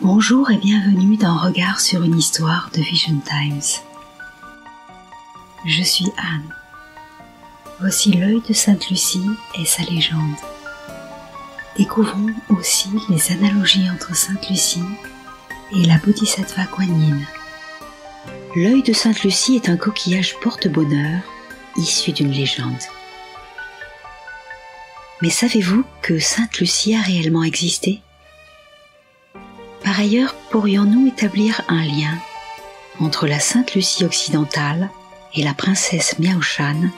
Bonjour et bienvenue dans Regard sur une histoire de Vision Times. Je suis Anne. Voici l'œil de Sainte Lucie et sa légende. Découvrons aussi les analogies entre Sainte Lucie et la Bodhisattva Kuan Yin. L'œil de Sainte Lucie est un coquillage porte-bonheur issu d'une légende. Mais savez-vous que Sainte Lucie a réellement existé ? Par ailleurs, pourrions-nous établir un lien entre la Sainte Lucie occidentale et la princesse Miao Shan,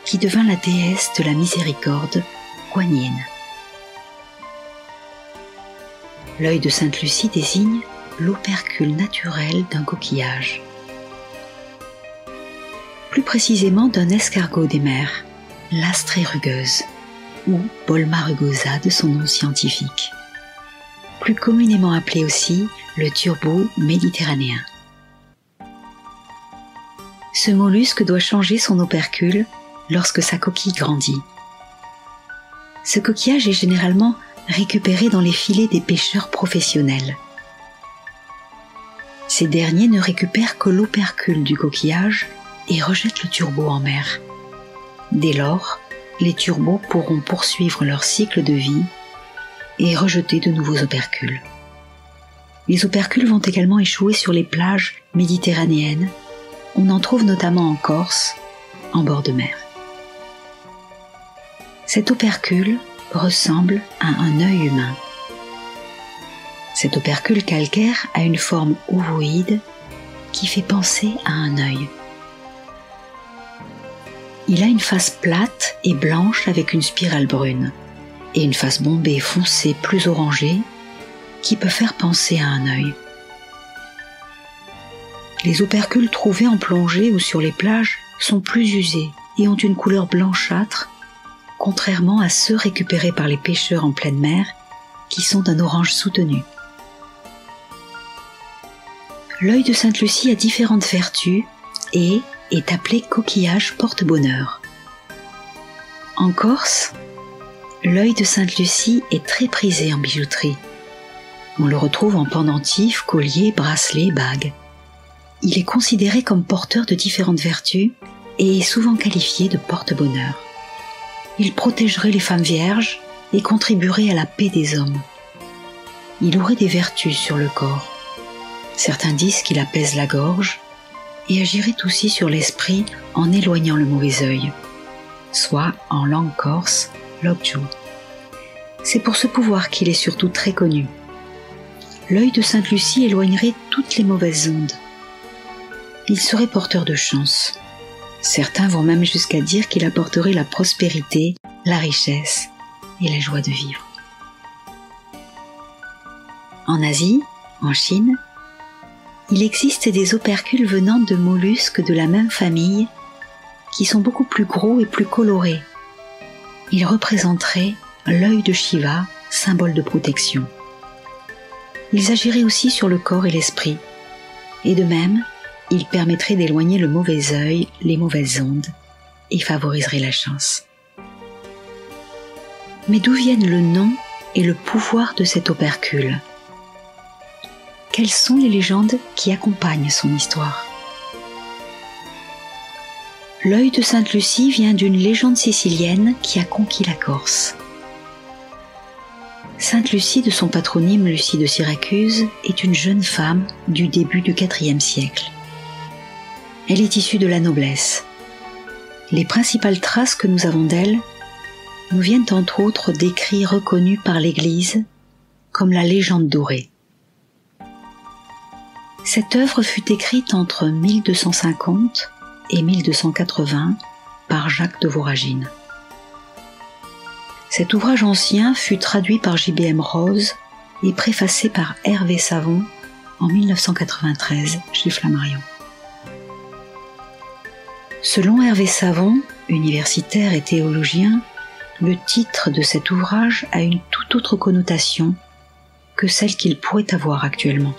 qui devint la déesse de la miséricorde Kuan Yin. L'œil de Sainte Lucie désigne l'opercule naturel d'un coquillage, plus précisément d'un escargot des mers, l'astrée rugueuse, ou Bolma rugosa de son nom scientifique, plus communément appelé aussi le turbo méditerranéen. Ce mollusque doit changer son opercule lorsque sa coquille grandit. Ce coquillage est généralement récupéré dans les filets des pêcheurs professionnels. Ces derniers ne récupèrent que l'opercule du coquillage et rejettent le turbo en mer. Dès lors, les turbos pourront poursuivre leur cycle de vie et rejeter de nouveaux opercules. Les opercules vont également échouer sur les plages méditerranéennes. On en trouve notamment en Corse, en bord de mer. Cet opercule ressemble à un œil humain. Cet opercule calcaire a une forme ovoïde qui fait penser à un œil. Il a une face plate et blanche avec une spirale brune, et une face bombée foncée plus orangée qui peut faire penser à un œil. Les opercules trouvés en plongée ou sur les plages sont plus usés et ont une couleur blanchâtre, contrairement à ceux récupérés par les pêcheurs en pleine mer qui sont d'un orange soutenu. L'œil de Sainte Lucie a différentes vertus et est appelé coquillage porte-bonheur. En Corse, l'œil de Sainte Lucie est très prisé en bijouterie. On le retrouve en pendentifs, colliers, bracelets, bagues. Il est considéré comme porteur de différentes vertus et est souvent qualifié de porte-bonheur. Il protégerait les femmes vierges et contribuerait à la paix des hommes. Il aurait des vertus sur le corps. Certains disent qu'il apaise la gorge et agirait aussi sur l'esprit en éloignant le mauvais œil, soit en langue corse, Lokju. C'est pour ce pouvoir qu'il est surtout très connu. L'œil de Sainte Lucie éloignerait toutes les mauvaises ondes. Il serait porteur de chance. Certains vont même jusqu'à dire qu'il apporterait la prospérité, la richesse et la joie de vivre. En Asie, en Chine, il existe des opercules venant de mollusques de la même famille qui sont beaucoup plus gros et plus colorés. Ils représenteraient l'œil de Shiva, symbole de protection. Ils agiraient aussi sur le corps et l'esprit, et de même, ils permettraient d'éloigner le mauvais œil, les mauvaises ondes, et favoriseraient la chance. Mais d'où viennent le nom et le pouvoir de cet opercule ? Quelles sont les légendes qui accompagnent son histoire ? L'œil de Sainte Lucie vient d'une légende sicilienne qui a conquis la Corse. Sainte Lucie, de son patronyme Lucie de Syracuse, est une jeune femme du début du IVe siècle. Elle est issue de la noblesse. Les principales traces que nous avons d'elle nous viennent entre autres d'écrits reconnus par l'Église comme la Légende dorée. Cette œuvre fut écrite entre 1250 et 1280 par Jacques de Voragine. Cet ouvrage ancien fut traduit par J.B.M. Rose et préfacé par Hervé Savon en 1993 chez Flammarion. Selon Hervé Savon, universitaire et théologien, le titre de cet ouvrage a une toute autre connotation que celle qu'il pourrait avoir actuellement.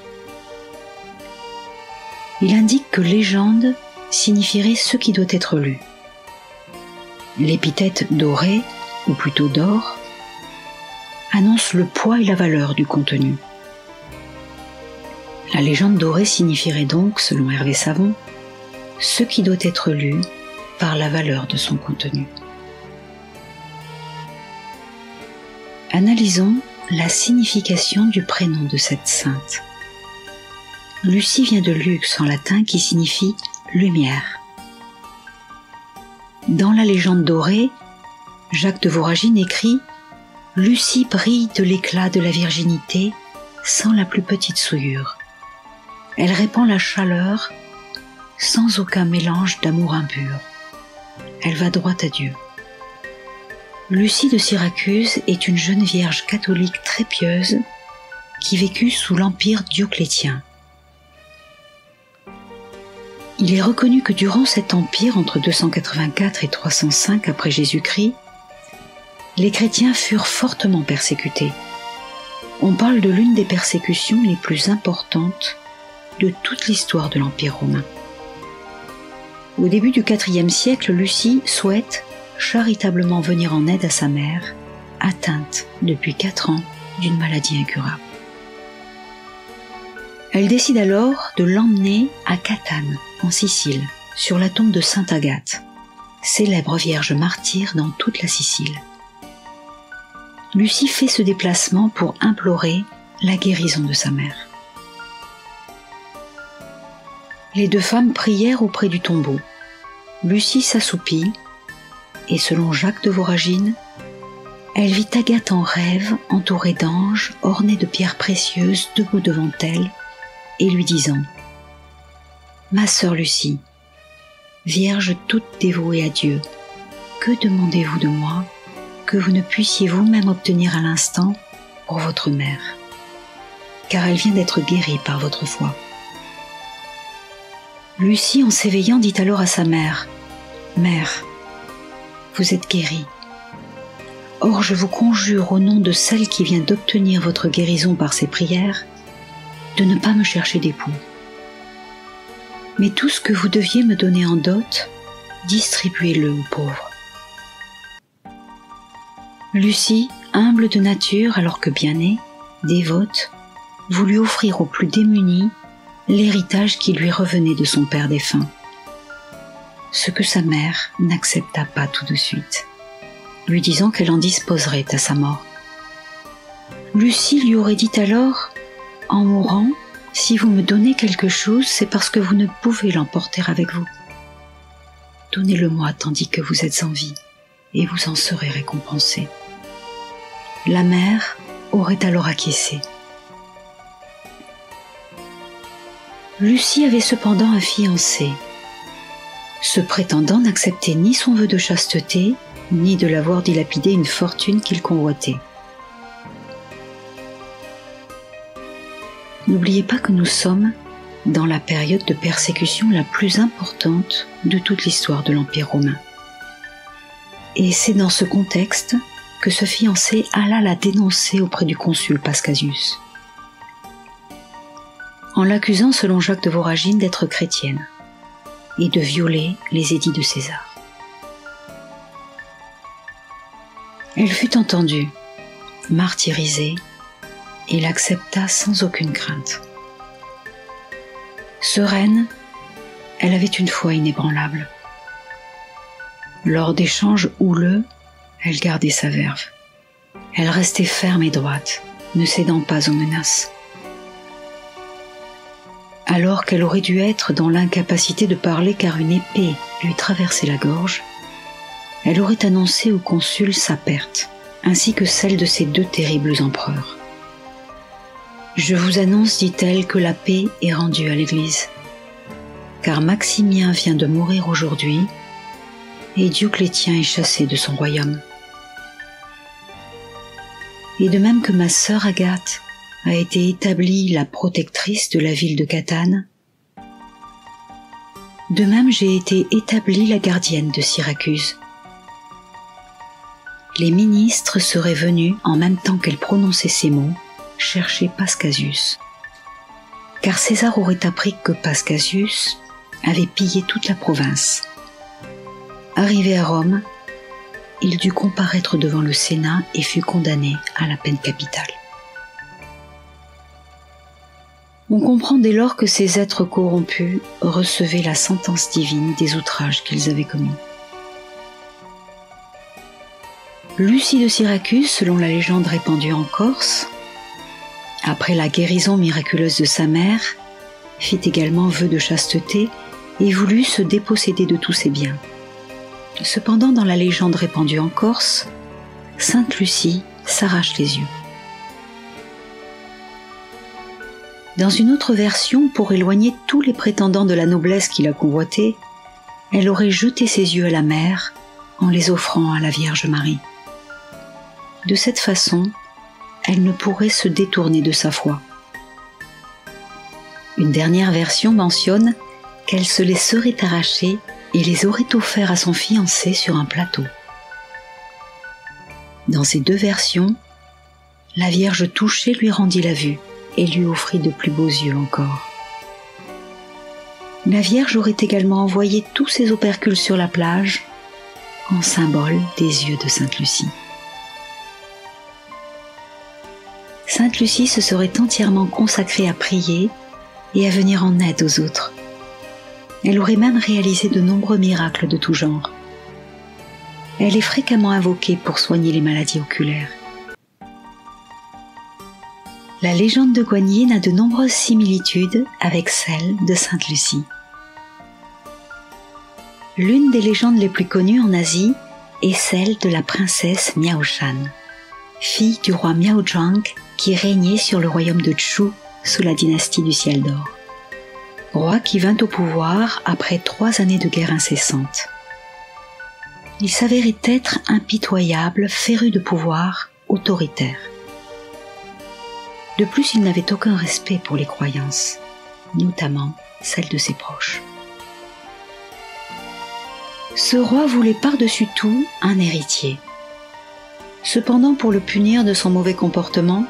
Il indique que légende signifierait ce qui doit être lu. L'épithète doré, ou plutôt d'or, annonce le poids et la valeur du contenu. La légende dorée signifierait donc, selon Hervé Savon, ce qui doit être lu par la valeur de son contenu. Analysons la signification du prénom de cette sainte. Lucie vient de lux en latin qui signifie lumière. Dans la légende dorée, Jacques de Voragine écrit « Lucie brille de l'éclat de la virginité sans la plus petite souillure. Elle répand la chaleur sans aucun mélange d'amour impur. Elle va droit à Dieu. » Lucie de Syracuse est une jeune vierge catholique très pieuse qui vécut sous l'empire Dioclétien. Il est reconnu que durant cet empire, entre 284 et 305 après Jésus-Christ, les chrétiens furent fortement persécutés. On parle de l'une des persécutions les plus importantes de toute l'histoire de l'Empire romain. Au début du IVe siècle, Lucie souhaite charitablement venir en aide à sa mère, atteinte depuis 4 ans d'une maladie incurable. Elle décide alors de l'emmener à Catane, en Sicile, sur la tombe de Sainte Agathe, célèbre vierge martyre dans toute la Sicile. Lucie fait ce déplacement pour implorer la guérison de sa mère. Les 2 femmes prièrent auprès du tombeau. Lucie s'assoupit et selon Jacques de Voragine, elle vit Agathe en rêve, entourée d'anges, ornée de pierres précieuses, debout devant elle, et lui disant « Ma sœur Lucie, vierge toute dévouée à Dieu, que demandez-vous de moi que vous ne puissiez vous-même obtenir à l'instant pour votre mère, car elle vient d'être guérie par votre foi. » Lucie, en s'éveillant, dit alors à sa mère « Mère, vous êtes guérie. Or je vous conjure au nom de celle qui vient d'obtenir votre guérison par ses prières, de ne pas me chercher d'époux. Mais tout ce que vous deviez me donner en dot, distribuez-le aux pauvres. » Lucie, humble de nature alors que bien née, dévote, voulut offrir aux plus démunis l'héritage qui lui revenait de son père défunt. Ce que sa mère n'accepta pas tout de suite, lui disant qu'elle en disposerait à sa mort. Lucie lui aurait dit alors « En mourant, si vous me donnez quelque chose, c'est parce que vous ne pouvez l'emporter avec vous. Donnez-le-moi tandis que vous êtes en vie, et vous en serez récompensé. » La mère aurait alors acquiescé. Lucie avait cependant un fiancé. Ce prétendant n'acceptait ni son vœu de chasteté, ni de l'avoir dilapidé une fortune qu'il convoitait. N'oubliez pas que nous sommes dans la période de persécution la plus importante de toute l'histoire de l'Empire romain. Et c'est dans ce contexte que ce fiancé alla la dénoncer auprès du consul Pascasius, en l'accusant, selon Jacques de Voragine, d'être chrétienne et de violer les édits de César. Elle fut entendue, martyrisée, et l'accepta sans aucune crainte. Sereine, elle avait une foi inébranlable. Lors d'échanges houleux, elle gardait sa verve. Elle restait ferme et droite, ne cédant pas aux menaces. Alors qu'elle aurait dû être dans l'incapacité de parler car une épée lui traversait la gorge, elle aurait annoncé au consul sa perte, ainsi que celle de ses 2 terribles empereurs. « Je vous annonce, dit-elle, que la paix est rendue à l'Église, car Maximien vient de mourir aujourd'hui, et Dioclétien est chassé de son royaume. Et de même que ma sœur Agathe a été établie la protectrice de la ville de Catane, de même j'ai été établie la gardienne de Syracuse. » Les ministres seraient venus, en même temps qu'elle prononçait ces mots, chercher Pascasius, car César aurait appris que Pascasius avait pillé toute la province. Arrivé à Rome, il dut comparaître devant le Sénat et fut condamné à la peine capitale. On comprend dès lors que ces êtres corrompus recevaient la sentence divine des outrages qu'ils avaient commis. Lucie de Syracuse, selon la légende répandue en Corse, après la guérison miraculeuse de sa mère, fit également vœu de chasteté et voulut se déposséder de tous ses biens. Cependant, dans la légende répandue en Corse, Sainte Lucie s'arrache les yeux. Dans une autre version, pour éloigner tous les prétendants de la noblesse qui la convoitaient, elle aurait jeté ses yeux à la mer en les offrant à la Vierge Marie. De cette façon, elle ne pourrait se détourner de sa foi. Une dernière version mentionne qu'elle se les serait arrachés et les aurait offerts à son fiancé sur un plateau. Dans ces deux versions, la Vierge touchée lui rendit la vue et lui offrit de plus beaux yeux encore. La Vierge aurait également envoyé tous ses opercules sur la plage en symbole des yeux de Sainte Lucie. Sainte Lucie se serait entièrement consacrée à prier et à venir en aide aux autres. Elle aurait même réalisé de nombreux miracles de tout genre. Elle est fréquemment invoquée pour soigner les maladies oculaires. La légende de Coigny n'a de nombreuses similitudes avec celle de Sainte Lucie. L'une des légendes les plus connues en Asie est celle de la princesse Miao Shan, fille du roi Miao Zhang qui régnait sur le royaume de Chu sous la dynastie du Ciel d'Or. Roi qui vint au pouvoir après 3 années de guerre incessante. Il s'avérait être impitoyable, féru de pouvoir, autoritaire. De plus, il n'avait aucun respect pour les croyances, notamment celles de ses proches. Ce roi voulait par-dessus tout un héritier. Cependant, pour le punir de son mauvais comportement,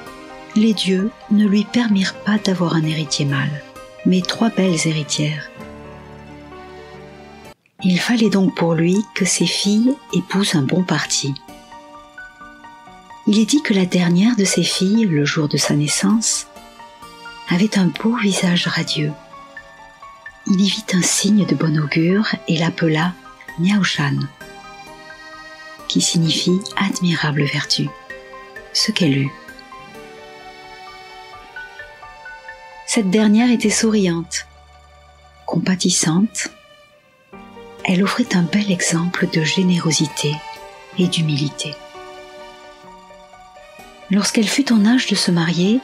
les dieux ne lui permirent pas d'avoir un héritier mâle, mais 3 belles héritières. Il fallait donc pour lui que ses filles épousent un bon parti. Il est dit que la dernière de ses filles, le jour de sa naissance, avait un beau visage radieux. Il y vit un signe de bon augure et l'appela Miao Shan, qui signifie admirable vertu, ce qu'elle eut. Cette dernière était souriante, compatissante. Elle offrait un bel exemple de générosité et d'humilité. Lorsqu'elle fut en âge de se marier,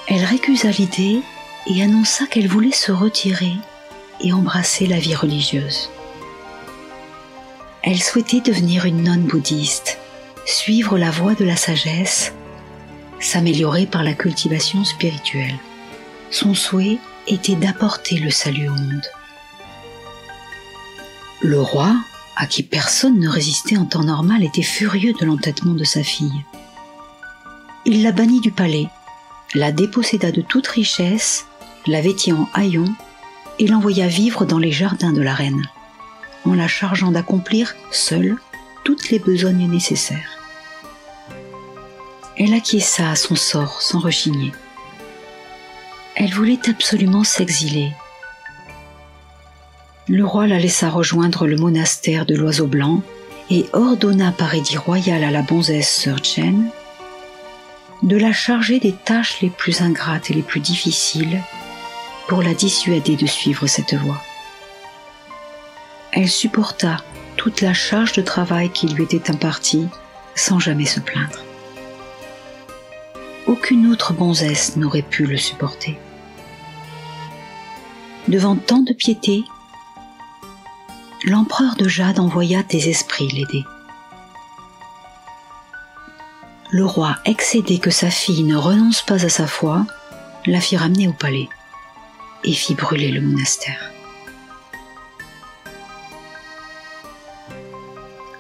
elle récusa l'idée et annonça qu'elle voulait se retirer et embrasser la vie religieuse. Elle souhaitait devenir une nonne bouddhiste, suivre la voie de la sagesse, s'améliorer par la cultivation spirituelle. Son souhait était d'apporter le salut au monde. Le roi, à qui personne ne résistait en temps normal, était furieux de l'entêtement de sa fille. Il la bannit du palais, la déposséda de toute richesse, la vêtit en haillons et l'envoya vivre dans les jardins de la reine, en la chargeant d'accomplir seule toutes les besognes nécessaires. Elle acquiesça à son sort sans rechigner. Elle voulait absolument s'exiler. Le roi la laissa rejoindre le monastère de l'Oiseau Blanc et ordonna par édit royal à la bonzesse Sœur Chen de la charger des tâches les plus ingrates et les plus difficiles pour la dissuader de suivre cette voie. Elle supporta toute la charge de travail qui lui était impartie sans jamais se plaindre. Aucune autre bonzesse n'aurait pu le supporter. Devant tant de piété, l'empereur de Jade envoya des esprits l'aider. Le roi, excédé que sa fille ne renonce pas à sa foi, la fit ramener au palais et fit brûler le monastère.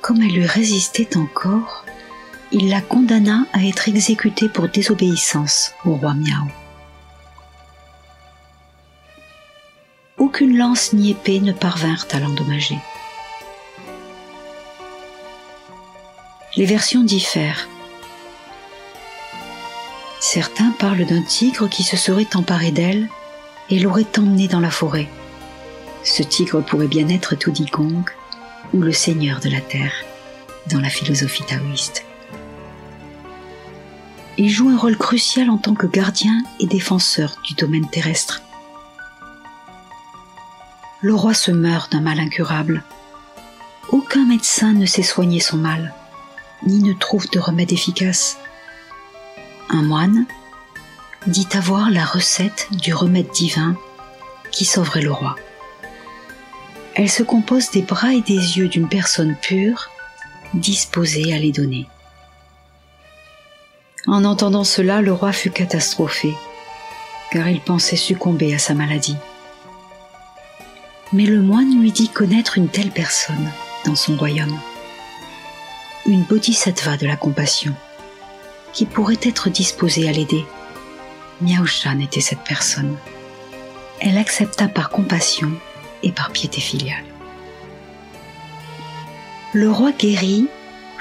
Comme elle lui résistait encore, il la condamna à être exécutée pour désobéissance au roi Miao. Aucune lance ni épée ne parvinrent à l'endommager. Les versions diffèrent. Certains parlent d'un tigre qui se serait emparé d'elle et l'aurait emmenée dans la forêt. Ce tigre pourrait bien être Tudi Gong ou le seigneur de la terre, dans la philosophie taoïste. Il joue un rôle crucial en tant que gardien et défenseur du domaine terrestre. Le roi se meurt d'un mal incurable. Aucun médecin ne sait soigner son mal, ni ne trouve de remède efficace. Un moine dit avoir la recette du remède divin qui sauverait le roi. Elle se compose des bras et des yeux d'une personne pure, disposée à les donner. En entendant cela, le roi fut catastrophé, car il pensait succomber à sa maladie. Mais le moine lui dit connaître une telle personne dans son royaume, une bodhisattva de la compassion, qui pourrait être disposée à l'aider. Miao Shan était cette personne. Elle accepta par compassion et par piété filiale. Le roi guéri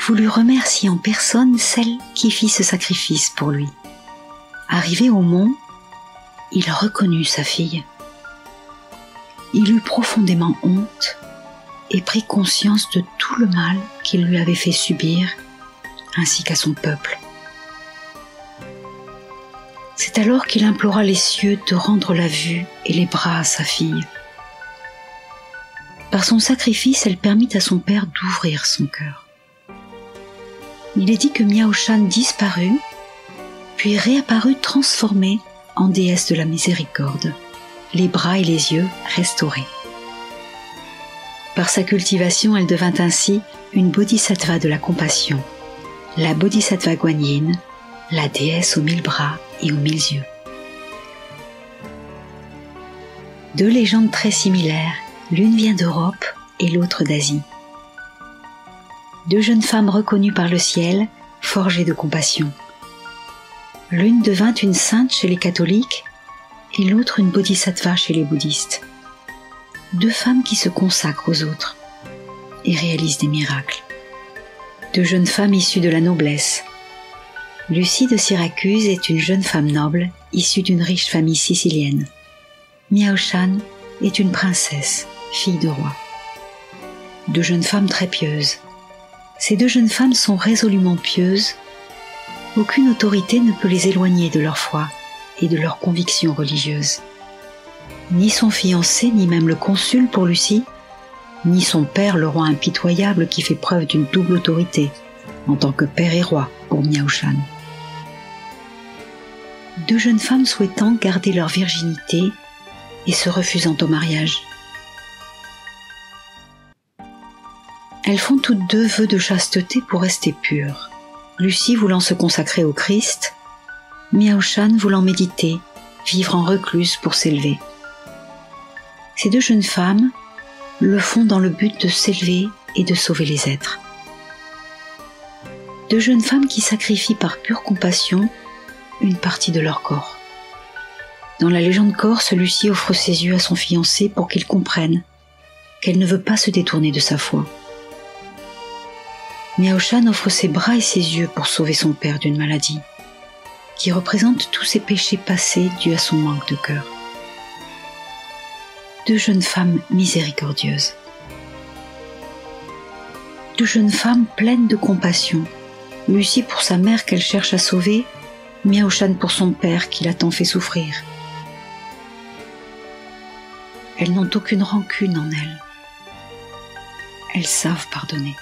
voulut remercier en personne celle qui fit ce sacrifice pour lui. Arrivé au mont, il reconnut sa fille. Il eut profondément honte et prit conscience de tout le mal qu'il lui avait fait subir, ainsi qu'à son peuple. C'est alors qu'il implora les cieux de rendre la vue et les bras à sa fille. Par son sacrifice, elle permit à son père d'ouvrir son cœur. Il est dit que Miao Shan disparut, puis réapparut transformée en déesse de la miséricorde, les bras et les yeux restaurés. Par sa cultivation, elle devint ainsi une bodhisattva de la compassion, la bodhisattva Guanyin, la déesse aux 1000 bras et aux 1000 yeux. Deux légendes très similaires, l'une vient d'Europe et l'autre d'Asie. Deux jeunes femmes reconnues par le ciel, forgées de compassion. L'une devint une sainte chez les catholiques et l'autre une bodhisattva chez les bouddhistes. Deux femmes qui se consacrent aux autres et réalisent des miracles. Deux jeunes femmes issues de la noblesse. Lucie de Syracuse est une jeune femme noble issue d'une riche famille sicilienne. Miao Shan est une princesse, fille de roi. Deux jeunes femmes très pieuses. Ces deux jeunes femmes sont résolument pieuses. Aucune autorité ne peut les éloigner de leur foi et de leurs convictions religieuses. Ni son fiancé, ni même le consul pour Lucie, ni son père, le roi impitoyable qui fait preuve d'une double autorité, en tant que père et roi pour Miao Shan. Deux jeunes femmes souhaitant garder leur virginité et se refusant au mariage. Elles font toutes deux vœux de chasteté pour rester pures. Lucie voulant se consacrer au Christ, Miao Shan voulant méditer, vivre en recluse pour s'élever. Ces deux jeunes femmes le font dans le but de s'élever et de sauver les êtres. Deux jeunes femmes qui sacrifient par pure compassion une partie de leur corps. Dans la légende corse, Lucie offre ses yeux à son fiancé pour qu'il comprenne qu'elle ne veut pas se détourner de sa foi. Miao Shan offre ses bras et ses yeux pour sauver son père d'une maladie, qui représente tous ses péchés passés dus à son manque de cœur. Deux jeunes femmes miséricordieuses. Deux jeunes femmes pleines de compassion. Lucie pour sa mère qu'elle cherche à sauver, Miao Shan pour son père qui l'a tant fait souffrir. Elles n'ont aucune rancune en elles. Elles savent pardonner.